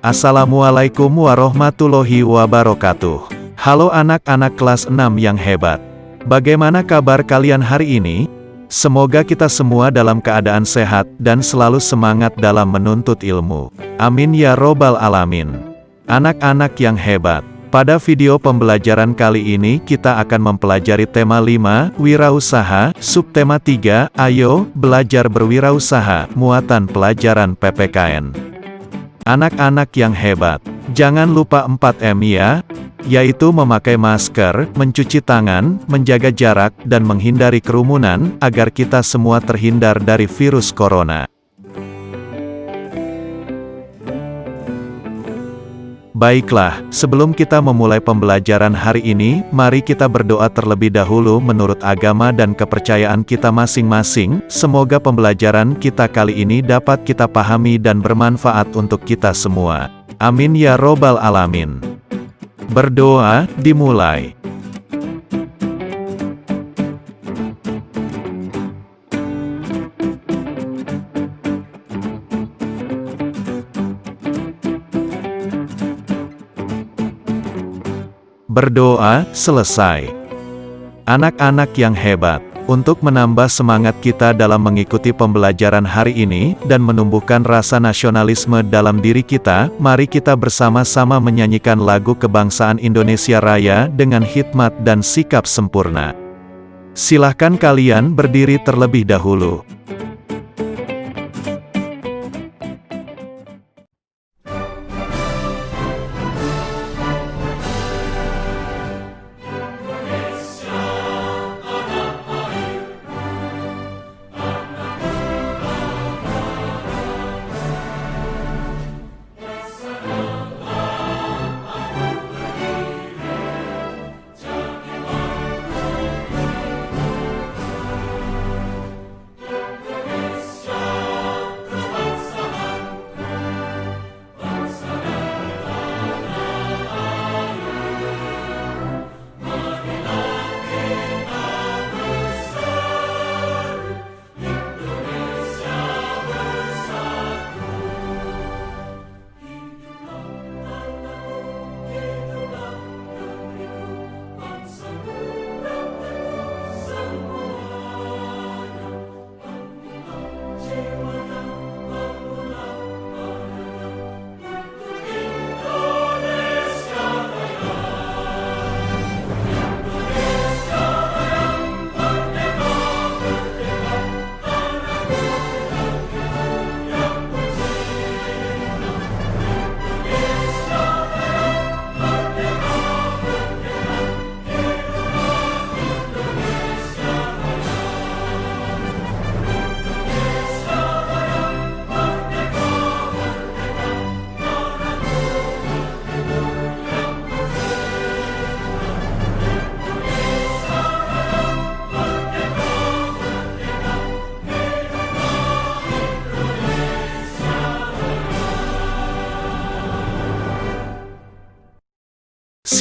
Assalamualaikum warahmatullahi wabarakatuh. Halo anak-anak kelas 6 yang hebat. Bagaimana kabar kalian hari ini? Semoga kita semua dalam keadaan sehat dan selalu semangat dalam menuntut ilmu. Amin ya robbal alamin. Anak-anak yang hebat. Pada video pembelajaran kali ini kita akan mempelajari tema 5, wirausaha, subtema 3, ayo, belajar berwirausaha, muatan pelajaran PPKN. Anak-anak yang hebat, jangan lupa 4M ya, yaitu memakai masker, mencuci tangan, menjaga jarak, dan menghindari kerumunan, agar kita semua terhindar dari virus corona. Baiklah, sebelum kita memulai pembelajaran hari ini, mari kita berdoa terlebih dahulu menurut agama dan kepercayaan kita masing-masing. Semoga pembelajaran kita kali ini dapat kita pahami dan bermanfaat untuk kita semua. Amin ya robbal alamin. Berdoa, dimulai. Berdoa, selesai. Anak-anak yang hebat, untuk menambah semangat kita dalam mengikuti pembelajaran hari ini, dan menumbuhkan rasa nasionalisme dalam diri kita, mari kita bersama-sama menyanyikan lagu kebangsaan Indonesia Raya dengan hikmat dan sikap sempurna. Silahkan kalian berdiri terlebih dahulu.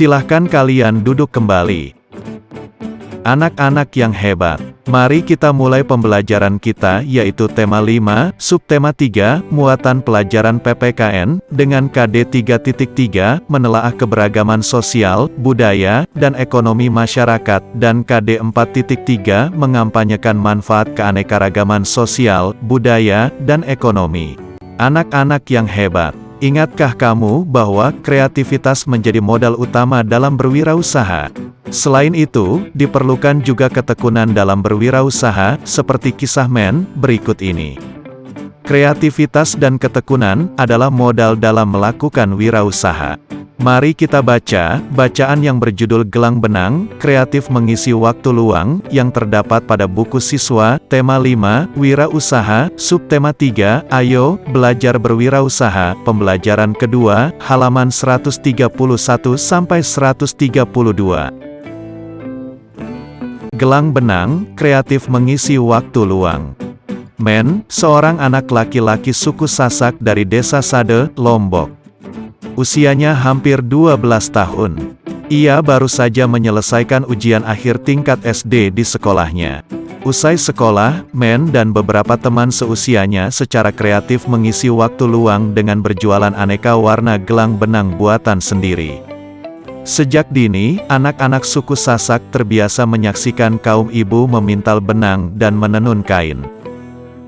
Silahkan kalian duduk kembali. Anak-anak yang hebat, mari kita mulai pembelajaran kita yaitu tema 5, subtema 3, muatan pelajaran PPKN, dengan KD 3.3, menelaah keberagaman sosial, budaya, dan ekonomi masyarakat, dan KD 4.3, mengampanyekan manfaat keanekaragaman sosial, budaya, dan ekonomi. Anak-anak yang hebat, ingatkah kamu bahwa kreativitas menjadi modal utama dalam berwirausaha? Selain itu, diperlukan juga ketekunan dalam berwirausaha, seperti kisah Men berikut ini. Kreativitas dan ketekunan adalah modal dalam melakukan wirausaha. Mari kita baca bacaan yang berjudul Gelang Benang, Kreatif Mengisi Waktu Luang, yang terdapat pada buku siswa, tema 5, Wirausaha, subtema 3, Ayo, Belajar Berwirausaha, pembelajaran kedua, halaman 131-132. Gelang Benang, Kreatif Mengisi Waktu Luang. Men, seorang anak laki-laki suku Sasak dari desa Sade, Lombok. Usianya hampir 12 tahun. Ia baru saja menyelesaikan ujian akhir tingkat SD di sekolahnya. Usai sekolah, Men dan beberapa teman seusianya secara kreatif mengisi waktu luang dengan berjualan aneka warna gelang benang buatan sendiri. Sejak dini, anak-anak suku Sasak terbiasa menyaksikan kaum ibu memintal benang dan menenun kain.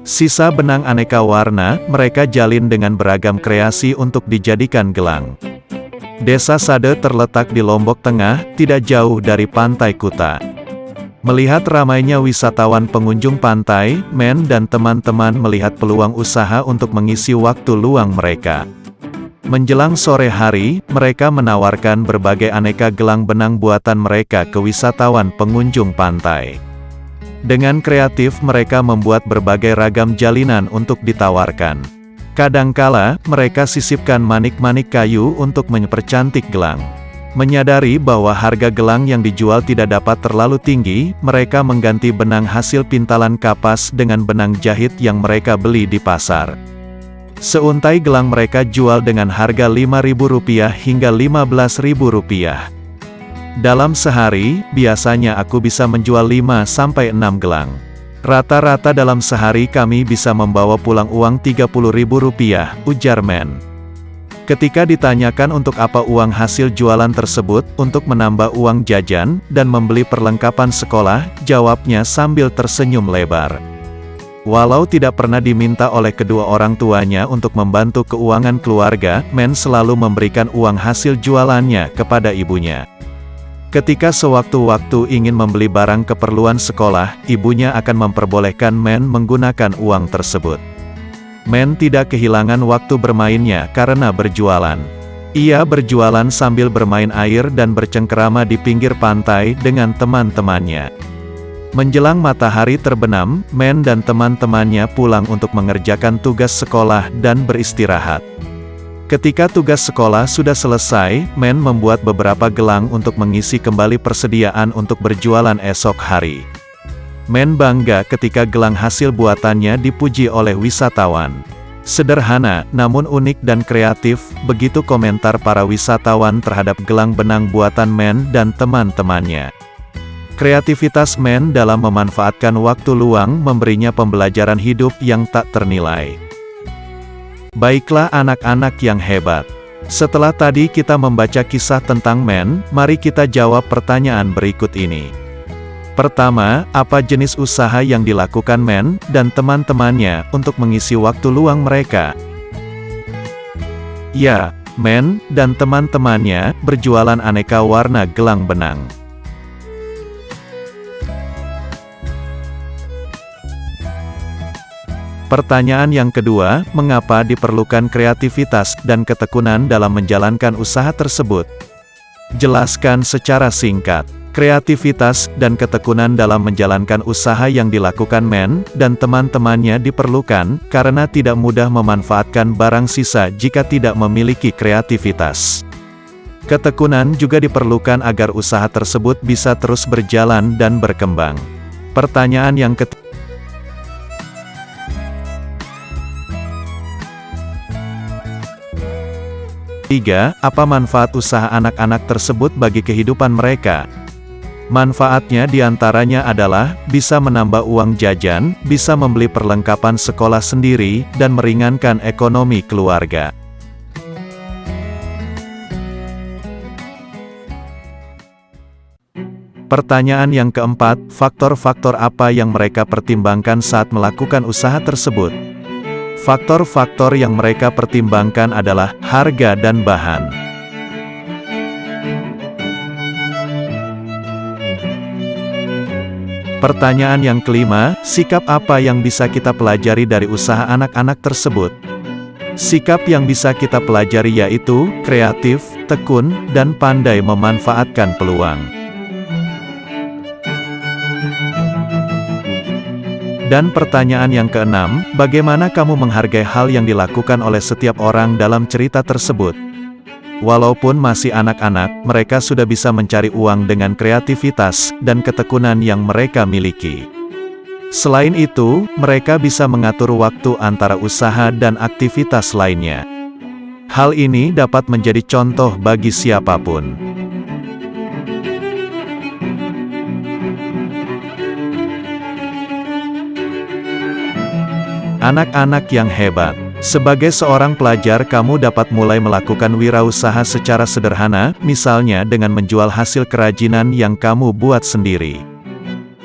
Sisa benang aneka warna, mereka jalin dengan beragam kreasi untuk dijadikan gelang. Desa Sade terletak di Lombok Tengah, tidak jauh dari Pantai Kuta. Melihat ramainya wisatawan pengunjung pantai, Men dan teman-teman melihat peluang usaha untuk mengisi waktu luang mereka. Menjelang sore hari, mereka menawarkan berbagai aneka gelang benang buatan mereka ke wisatawan pengunjung pantai. Dengan kreatif mereka membuat berbagai ragam jalinan untuk ditawarkan. Kadangkala, mereka sisipkan manik-manik kayu untuk mempercantik gelang. Menyadari bahwa harga gelang yang dijual tidak dapat terlalu tinggi, mereka mengganti benang hasil pintalan kapas dengan benang jahit yang mereka beli di pasar. Seuntai gelang mereka jual dengan harga Rp5.000 hingga Rp15.000. Dalam sehari, biasanya aku bisa menjual 5-6 gelang. Rata-rata dalam sehari kami bisa membawa pulang uang Rp30.000, ujar Men. Ketika ditanyakan untuk apa uang hasil jualan tersebut, untuk menambah uang jajan, dan membeli perlengkapan sekolah, jawabnya sambil tersenyum lebar. Walau tidak pernah diminta oleh kedua orang tuanya untuk membantu keuangan keluarga, Men selalu memberikan uang hasil jualannya kepada ibunya. Ketika sewaktu-waktu ingin membeli barang keperluan sekolah, ibunya akan memperbolehkan Men menggunakan uang tersebut. Men tidak kehilangan waktu bermainnya karena berjualan. Ia berjualan sambil bermain air dan bercengkerama di pinggir pantai dengan teman-temannya. Menjelang matahari terbenam, Men dan teman-temannya pulang untuk mengerjakan tugas sekolah dan beristirahat. Ketika tugas sekolah sudah selesai, Men membuat beberapa gelang untuk mengisi kembali persediaan untuk berjualan esok hari. Men bangga ketika gelang hasil buatannya dipuji oleh wisatawan. Sederhana, namun unik dan kreatif, begitu komentar para wisatawan terhadap gelang benang buatan Men dan teman-temannya. Kreativitas Men dalam memanfaatkan waktu luang memberinya pembelajaran hidup yang tak ternilai. Baiklah anak-anak yang hebat. Setelah tadi kita membaca kisah tentang Men, mari kita jawab pertanyaan berikut ini. Pertama, apa jenis usaha yang dilakukan Men dan teman-temannya untuk mengisi waktu luang mereka? Ya, Men dan teman-temannya berjualan aneka warna gelang benang. Pertanyaan yang kedua, mengapa diperlukan kreativitas dan ketekunan dalam menjalankan usaha tersebut? Jelaskan secara singkat. Kreativitas dan ketekunan dalam menjalankan usaha yang dilakukan Men dan teman-temannya diperlukan, karena tidak mudah memanfaatkan barang sisa jika tidak memiliki kreativitas. Ketekunan juga diperlukan agar usaha tersebut bisa terus berjalan dan berkembang. Pertanyaan yang ketiga, apa manfaat usaha anak-anak tersebut bagi kehidupan mereka? Manfaatnya diantaranya adalah, bisa menambah uang jajan, bisa membeli perlengkapan sekolah sendiri, dan meringankan ekonomi keluarga. Pertanyaan yang keempat, faktor-faktor apa yang mereka pertimbangkan saat melakukan usaha tersebut? Faktor-faktor yang mereka pertimbangkan adalah, harga dan bahan. Pertanyaan yang kelima, sikap apa yang bisa kita pelajari dari usaha anak-anak tersebut? Sikap yang bisa kita pelajari yaitu, kreatif, tekun, dan pandai memanfaatkan peluang. Dan pertanyaan yang keenam, bagaimana kamu menghargai hal yang dilakukan oleh setiap orang dalam cerita tersebut? Walaupun masih anak-anak, mereka sudah bisa mencari uang dengan kreativitas dan ketekunan yang mereka miliki. Selain itu, mereka bisa mengatur waktu antara usaha dan aktivitas lainnya. Hal ini dapat menjadi contoh bagi siapapun. Anak-anak yang hebat, sebagai seorang pelajar kamu dapat mulai melakukan wirausaha secara sederhana, misalnya dengan menjual hasil kerajinan yang kamu buat sendiri.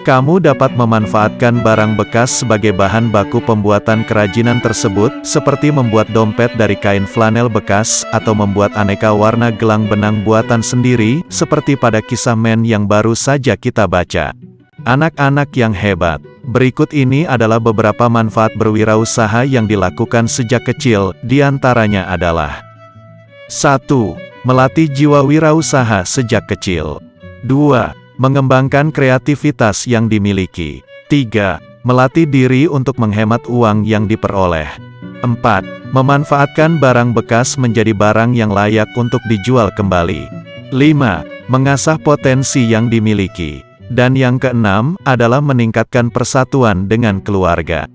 Kamu dapat memanfaatkan barang bekas sebagai bahan baku pembuatan kerajinan tersebut, seperti membuat dompet dari kain flanel bekas, atau membuat aneka warna gelang benang buatan sendiri, seperti pada kisah Men yang baru saja kita baca. Anak-anak yang hebat, berikut ini adalah beberapa manfaat berwirausaha yang dilakukan sejak kecil, diantaranya adalah 1. Melatih jiwa wirausaha sejak kecil. 2. Mengembangkan kreativitas yang dimiliki. 3. Melatih diri untuk menghemat uang yang diperoleh. 4. Memanfaatkan barang bekas menjadi barang yang layak untuk dijual kembali. 5. Mengasah potensi yang dimiliki. Dan yang keenam, adalah meningkatkan persatuan dengan keluarga.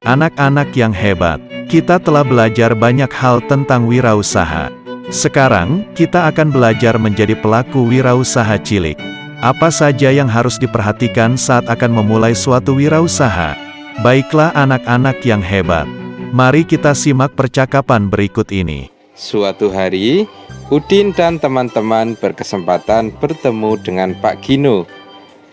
Anak-anak yang hebat, kita telah belajar banyak hal tentang wirausaha. Sekarang, kita akan belajar menjadi pelaku wirausaha cilik. Apa saja yang harus diperhatikan saat akan memulai suatu wirausaha? Baiklah anak-anak yang hebat, mari kita simak percakapan berikut ini. Suatu hari, Udin dan teman-teman berkesempatan bertemu dengan Pak Gino.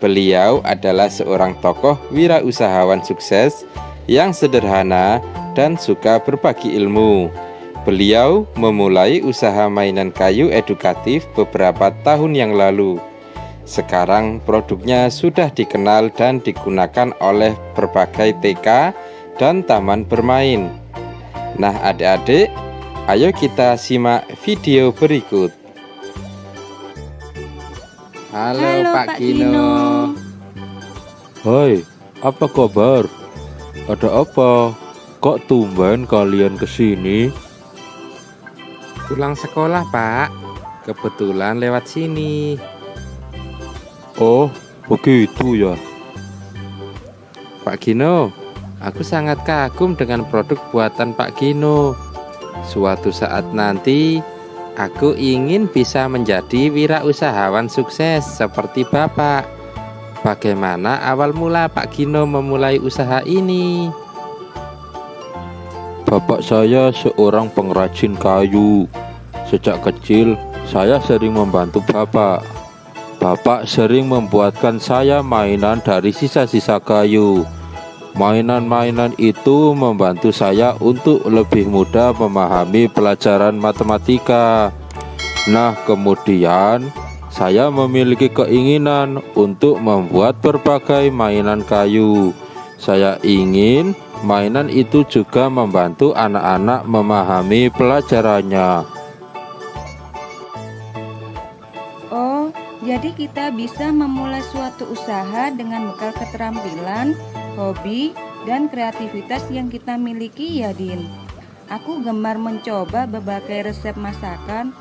Beliau adalah seorang tokoh wirausahawan sukses yang sederhana dan suka berbagi ilmu. Beliau memulai usaha mainan kayu edukatif beberapa tahun yang lalu. Sekarang produknya sudah dikenal dan digunakan oleh berbagai TK dan taman bermain. Nah adik-adik, ayo kita simak video berikut. Halo Pak Gino. Hai, apa kabar? Ada apa? Kok tumben kalian kesini? Pulang sekolah Pak, kebetulan lewat sini. Oh, begitu ya. Pak Gino, aku sangat kagum dengan produk buatan Pak Gino. Suatu saat nanti, aku ingin bisa menjadi wirausahawan sukses seperti Bapak. Bagaimana awal mula Pak Gino memulai usaha ini? Bapak saya seorang pengrajin kayu. Sejak kecil, saya sering membantu Bapak. Bapak sering membuatkan saya mainan dari sisa-sisa kayu. Mainan-mainan itu membantu saya untuk lebih mudah memahami pelajaran matematika. Nah, kemudian saya memiliki keinginan untuk membuat berbagai mainan kayu. Saya ingin mainan itu juga membantu anak-anak memahami pelajarannya. Oh, jadi kita bisa memulai suatu usaha dengan bekal keterampilan, hobi, dan kreativitas yang kita miliki ya Din. Aku gemar mencoba berbagai resep masakan.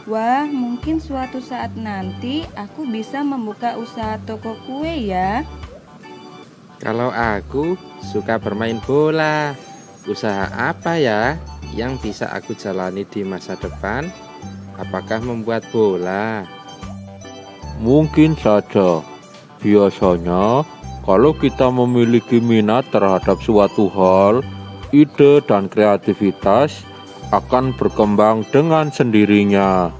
Wah, mungkin suatu saat nanti aku bisa membuka usaha toko kue ya. Kalau aku suka bermain bola, usaha apa ya yang bisa aku jalani di masa depan? Apakah membuat bola? Mungkin saja. Biasanya, kalau kita memiliki minat terhadap suatu hal, ide dan kreativitas akan berkembang dengan sendirinya.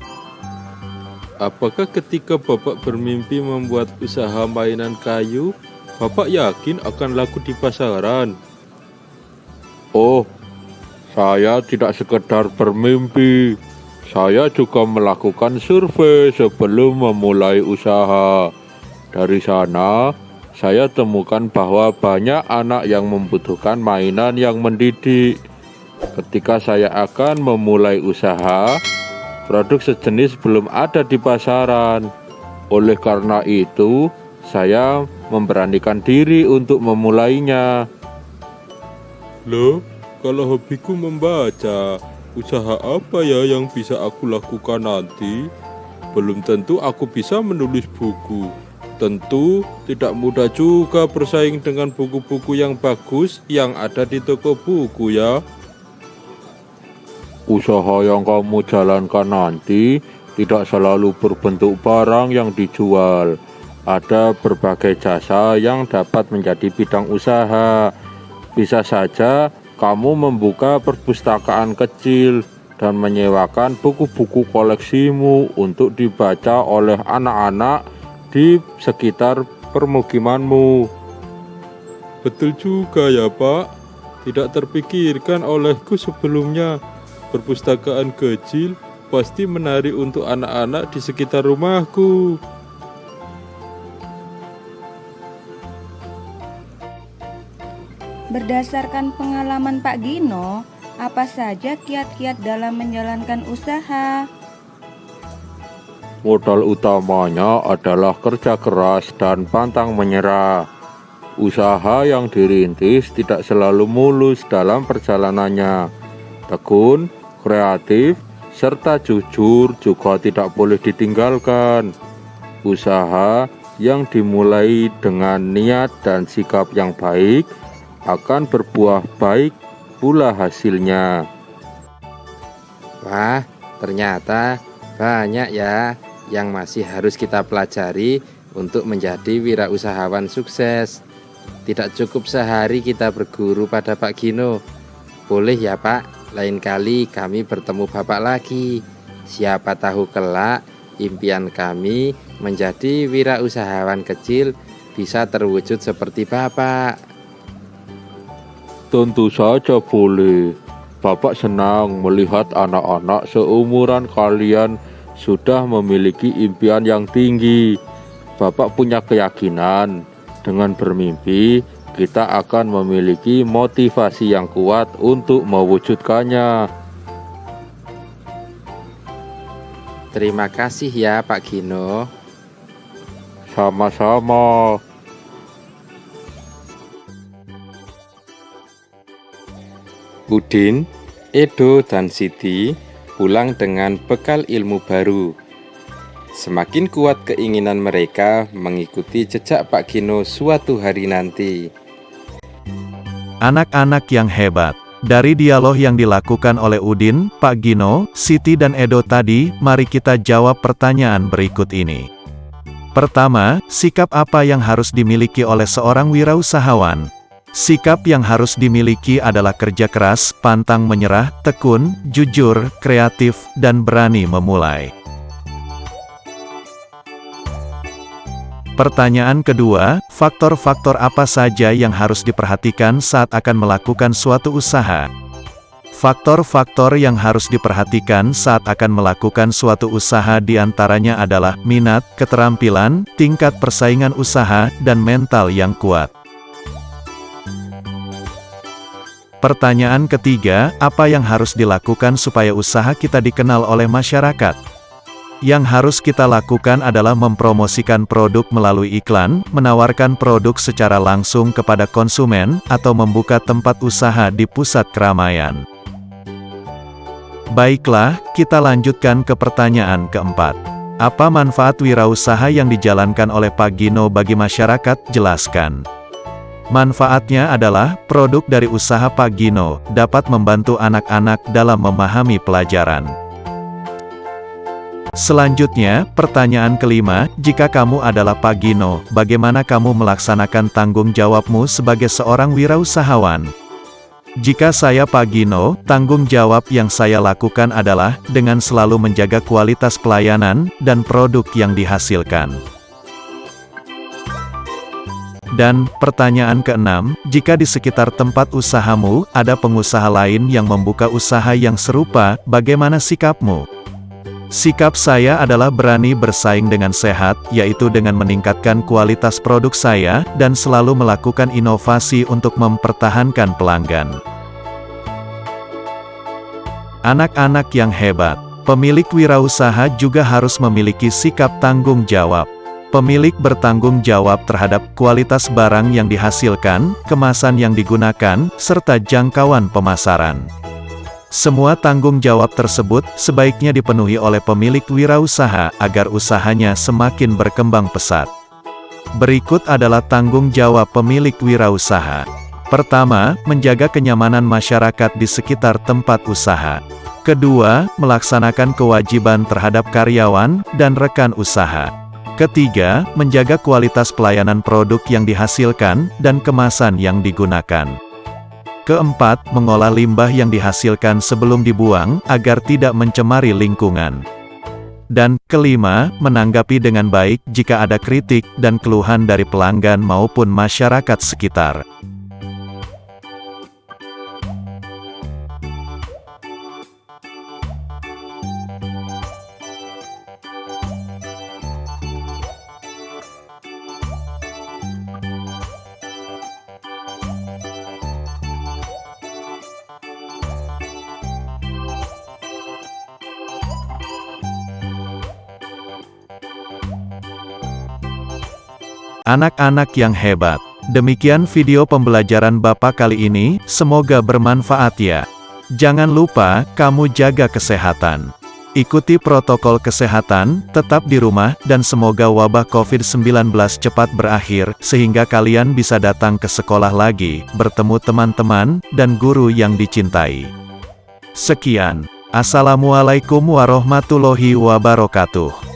Apakah ketika Bapak bermimpi membuat usaha mainan kayu, Bapak yakin akan laku di pasaran? Oh, saya tidak sekedar bermimpi. Saya juga melakukan survei sebelum memulai usaha. Dari sana, saya temukan bahwa banyak anak yang membutuhkan mainan yang mendidik. Ketika saya akan memulai usaha, produk sejenis belum ada di pasaran. Oleh karena itu, saya memberanikan diri untuk memulainya. Loh, kalau hobiku membaca, usaha apa ya yang bisa aku lakukan nanti? Belum tentu aku bisa menulis buku. Tentu tidak mudah juga bersaing dengan buku-buku yang bagus yang ada di toko buku ya. Usaha yang kamu jalankan nanti tidak selalu berbentuk barang yang dijual. Ada berbagai jasa yang dapat menjadi bidang usaha. Bisa saja kamu membuka perpustakaan kecil dan menyewakan buku-buku koleksimu untuk dibaca oleh anak-anak di sekitar permukimanmu. Betul juga ya Pak, tidak terpikirkan olehku sebelumnya. Perpustakaan kecil pasti menarik untuk anak-anak di sekitar rumahku. Berdasarkan pengalaman Pak Gino, apa saja kiat-kiat dalam menjalankan usaha? Modal utamanya adalah kerja keras dan pantang menyerah. Usaha yang dirintis tidak selalu mulus dalam perjalanannya. Tekun, kreatif, serta jujur juga tidak boleh ditinggalkan. Usaha yang dimulai dengan niat dan sikap yang baik akan berbuah baik pula hasilnya. Wah, ternyata banyak ya yang masih harus kita pelajari untuk menjadi wirausahawan sukses. Tidak cukup sehari kita berguru pada Pak Gino. Boleh ya Pak, lain kali kami bertemu Bapak lagi. Siapa tahu kelak impian kami menjadi wirausahawan kecil bisa terwujud seperti Bapak. Tentu saja boleh. Bapak senang melihat anak-anak seumuran kalian sudah memiliki impian yang tinggi. Bapak punya keyakinan dengan bermimpi kita akan memiliki motivasi yang kuat untuk mewujudkannya. Terima kasih ya Pak Gino. Sama-sama. Udin, Edo, dan Siti pulang dengan bekal ilmu baru. Semakin kuat keinginan mereka mengikuti jejak Pak Gino suatu hari nanti. Anak-anak yang hebat. Dari dialog yang dilakukan oleh Udin, Pak Gino, Siti dan Edo tadi, mari kita jawab pertanyaan berikut ini. Pertama, sikap apa yang harus dimiliki oleh seorang wirausahawan? Sikap yang harus dimiliki adalah kerja keras, pantang menyerah, tekun, jujur, kreatif, dan berani memulai. Pertanyaan kedua, faktor-faktor apa saja yang harus diperhatikan saat akan melakukan suatu usaha? Faktor-faktor yang harus diperhatikan saat akan melakukan suatu usaha diantaranya adalah minat, keterampilan, tingkat persaingan usaha, dan mental yang kuat. Pertanyaan ketiga, apa yang harus dilakukan supaya usaha kita dikenal oleh masyarakat? Yang harus kita lakukan adalah mempromosikan produk melalui iklan, menawarkan produk secara langsung kepada konsumen, atau membuka tempat usaha di pusat keramaian. Baiklah, kita lanjutkan ke pertanyaan keempat. Apa manfaat wirausaha yang dijalankan oleh Pak Gino bagi masyarakat? Jelaskan. Manfaatnya adalah, produk dari usaha Pak Gino dapat membantu anak-anak dalam memahami pelajaran. Selanjutnya, pertanyaan kelima, jika kamu adalah Pak Gino, bagaimana kamu melaksanakan tanggung jawabmu sebagai seorang wirausahawan? Jika saya Pak Gino, tanggung jawab yang saya lakukan adalah, dengan selalu menjaga kualitas pelayanan, dan produk yang dihasilkan. Dan, pertanyaan keenam, jika di sekitar tempat usahamu, ada pengusaha lain yang membuka usaha yang serupa, bagaimana sikapmu? Sikap saya adalah berani bersaing dengan sehat, yaitu dengan meningkatkan kualitas produk saya, dan selalu melakukan inovasi untuk mempertahankan pelanggan. Anak-anak yang hebat. Pemilik wirausaha juga harus memiliki sikap tanggung jawab. Pemilik bertanggung jawab terhadap kualitas barang yang dihasilkan, kemasan yang digunakan, serta jangkauan pemasaran. Semua tanggung jawab tersebut sebaiknya dipenuhi oleh pemilik wirausaha agar usahanya semakin berkembang pesat. Berikut adalah tanggung jawab pemilik wirausaha. Pertama, menjaga kenyamanan masyarakat di sekitar tempat usaha. Kedua, melaksanakan kewajiban terhadap karyawan dan rekan usaha. Ketiga, menjaga kualitas pelayanan produk yang dihasilkan dan kemasan yang digunakan. Keempat, mengolah limbah yang dihasilkan sebelum dibuang agar tidak mencemari lingkungan. Dan kelima, menanggapi dengan baik jika ada kritik dan keluhan dari pelanggan maupun masyarakat sekitar. Anak-anak yang hebat. Demikian video pembelajaran Bapak kali ini, semoga bermanfaat ya. Jangan lupa, kamu jaga kesehatan. Ikuti protokol kesehatan, tetap di rumah, dan semoga wabah COVID-19 cepat berakhir, sehingga kalian bisa datang ke sekolah lagi, bertemu teman-teman, dan guru yang dicintai. Sekian. Assalamualaikum warahmatullahi wabarakatuh.